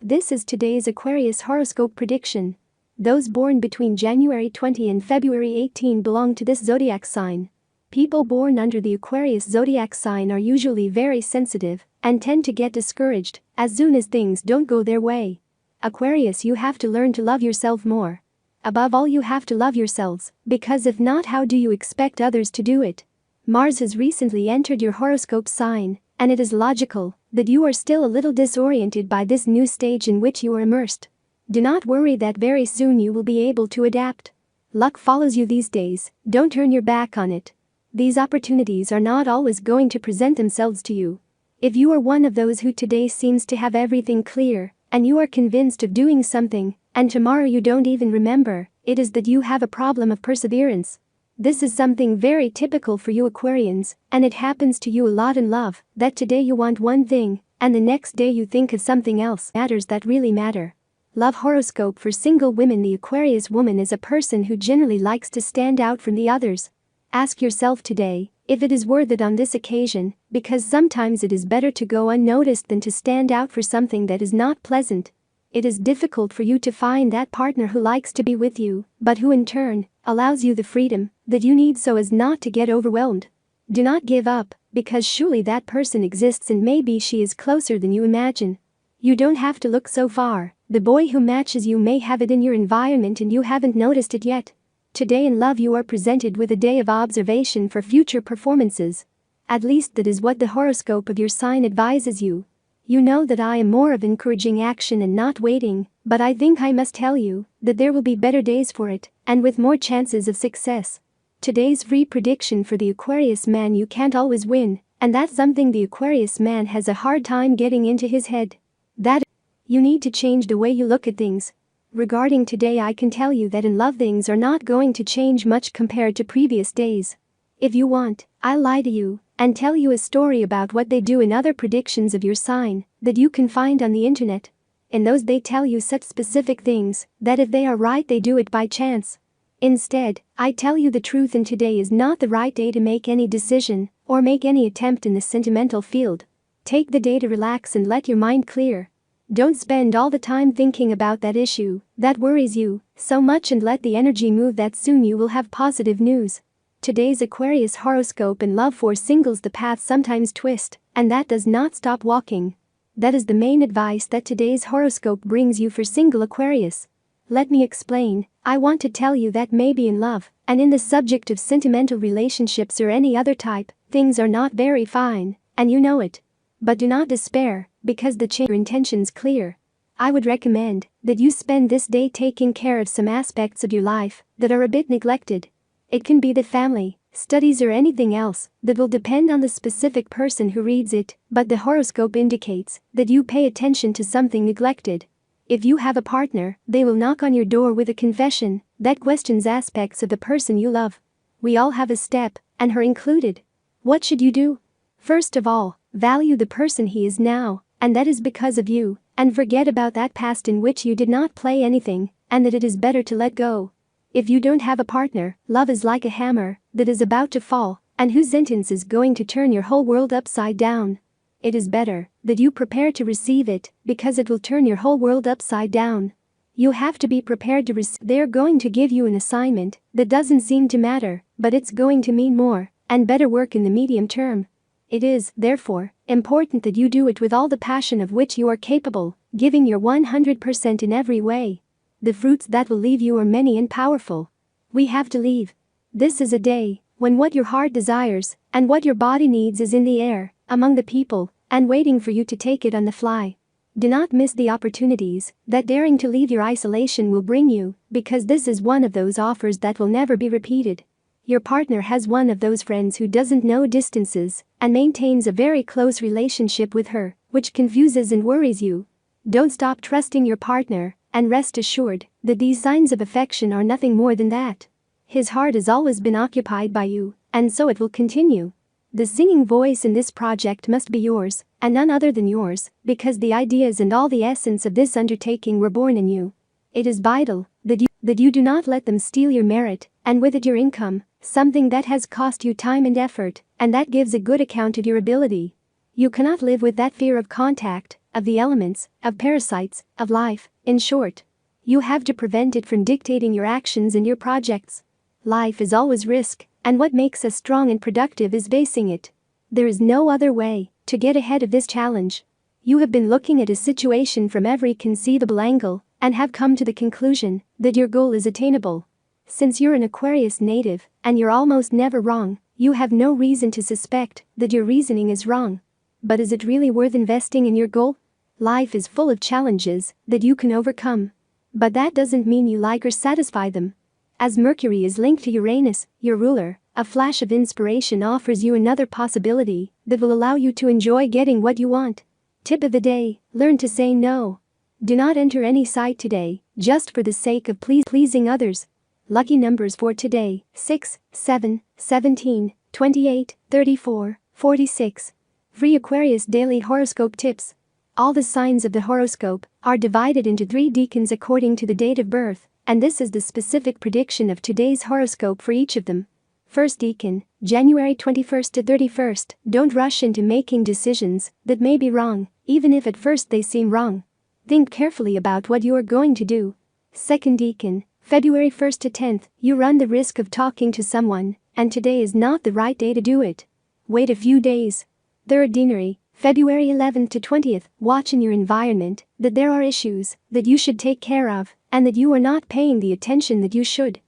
This is today's Aquarius horoscope prediction. Those born between January 20 and February 18 belong to this zodiac sign. People born under the Aquarius zodiac sign are usually very sensitive and tend to get discouraged as soon as things don't go their way. Aquarius, you have to learn to love yourself more. Above all, you have to love yourselves, because if not, how do you expect others to do it? Mars has recently entered your horoscope sign, and it is logical that you are still a little disoriented by this new stage in which you are immersed. Do not worry that very soon you will be able to adapt. Luck follows you these days, don't turn your back on it. These opportunities are not always going to present themselves to you. If you are one of those who today seems to have everything clear, and you are convinced of doing something, and tomorrow you don't even remember, it is that you have a problem of perseverance. This is something very typical for you Aquarians, and it happens to you a lot in love, that today you want one thing, and the next day you think of something else matters that really matter. Love horoscope for single women. The Aquarius woman is a person who generally likes to stand out from the others. Ask yourself today if it is worth it on this occasion, because sometimes it is better to go unnoticed than to stand out for something that is not pleasant. It is difficult for you to find that partner who likes to be with you, but who in turn allows you the freedom that you need so as not to get overwhelmed. Do not give up, because surely that person exists and maybe she is closer than you imagine. You don't have to look so far. The boy who matches you may have it in your environment and you haven't noticed it yet. Today in love you are presented with a day of observation for future performances. At least that is what the horoscope of your sign advises you. You know that I am more of encouraging action and not waiting, but I think I must tell you that there will be better days for it, and with more chances of success. Today's free prediction for the Aquarius man: you can't always win, and that's something the Aquarius man has a hard time getting into his head. That you need to change the way you look at things. Regarding today, I can tell you that in love things are not going to change much compared to previous days. If you want, I'll lie to you and tell you a story about what they do in other predictions of your sign that you can find on the internet. In those they tell you such specific things that if they are right they do it by chance. Instead, I tell you the truth, and today is not the right day to make any decision or make any attempt in the sentimental field. Take the day to relax and let your mind clear. Don't spend all the time thinking about that issue that worries you so much, and let the energy move that soon you will have positive news. Today's Aquarius horoscope in love for singles: the path sometimes twist, and that does not stop walking. That is the main advice that today's horoscope brings you for single Aquarius. Let me explain. I want to tell you that maybe in love, and in the subject of sentimental relationships or any other type, things are not very fine, and you know it. But do not despair, because your intentions clear. I would recommend that you spend this day taking care of some aspects of your life that are a bit neglected. It can be the family, studies, or anything else that will depend on the specific person who reads it, but the horoscope indicates that you pay attention to something neglected. If you have a partner, they will knock on your door with a confession that questions aspects of the person you love. We all have a step, and her included. What should you do? First of all, value the person he is now, and that is because of you, and forget about that past in which you did not play anything, and that it is better to let go. If you don't have a partner, love is like a hammer that is about to fall, and whose sentence is going to turn your whole world upside down. It is better that you prepare to receive it, because it will turn your whole world upside down. You have to be prepared to receive. They're going to give you an assignment that doesn't seem to matter, but it's going to mean more and better work in the medium term. It is, therefore, important that you do it with all the passion of which you are capable, giving your 100% in every way. The fruits that will leave you are many and powerful. We have to leave. This is a day when what your heart desires and what your body needs is in the air, among the people, and waiting for you to take it on the fly. Do not miss the opportunities that daring to leave your isolation will bring you, because this is one of those offers that will never be repeated. Your partner has one of those friends who doesn't know distances and maintains a very close relationship with her, which confuses and worries you. Don't stop trusting your partner, and rest assured that these signs of affection are nothing more than that. His heart has always been occupied by you, and so it will continue. The singing voice in this project must be yours, and none other than yours, because the ideas and all the essence of this undertaking were born in you. It is vital that you do not let them steal your merit, and with it your income, something that has cost you time and effort, and that gives a good account of your ability. You cannot live with that fear of contact of the elements, of parasites, of life, in short. You have to prevent it from dictating your actions and your projects. Life is always risk, and what makes us strong and productive is basing it. There is no other way to get ahead of this challenge. You have been looking at a situation from every conceivable angle and have come to the conclusion that your goal is attainable. Since you're an Aquarius native and you're almost never wrong, you have no reason to suspect that your reasoning is wrong. But is it really worth investing in your goal? Life is full of challenges that you can overcome. But that doesn't mean you like or satisfy them. As Mercury is linked to Uranus, your ruler, a flash of inspiration offers you another possibility that will allow you to enjoy getting what you want. Tip of the day: learn to say no. Do not enter any site today just for the sake of pleasing others. Lucky numbers for today: 6, 7, 17, 28, 34, 46. Free Aquarius Daily Horoscope Tips. All the signs of the horoscope are divided into 3 decans according to the date of birth, and this is the specific prediction of today's horoscope for each of them. First decan, January 21st to 31st. Don't rush into making decisions that may be wrong, even if at first they seem wrong. Think carefully about what you are going to do. Second decan, February 1st to 10th. You run the risk of talking to someone, and today is not the right day to do it. Wait a few days. Third deanery, February 11th to 20th. Watch in your environment that there are issues that you should take care of and that you are not paying the attention that you should.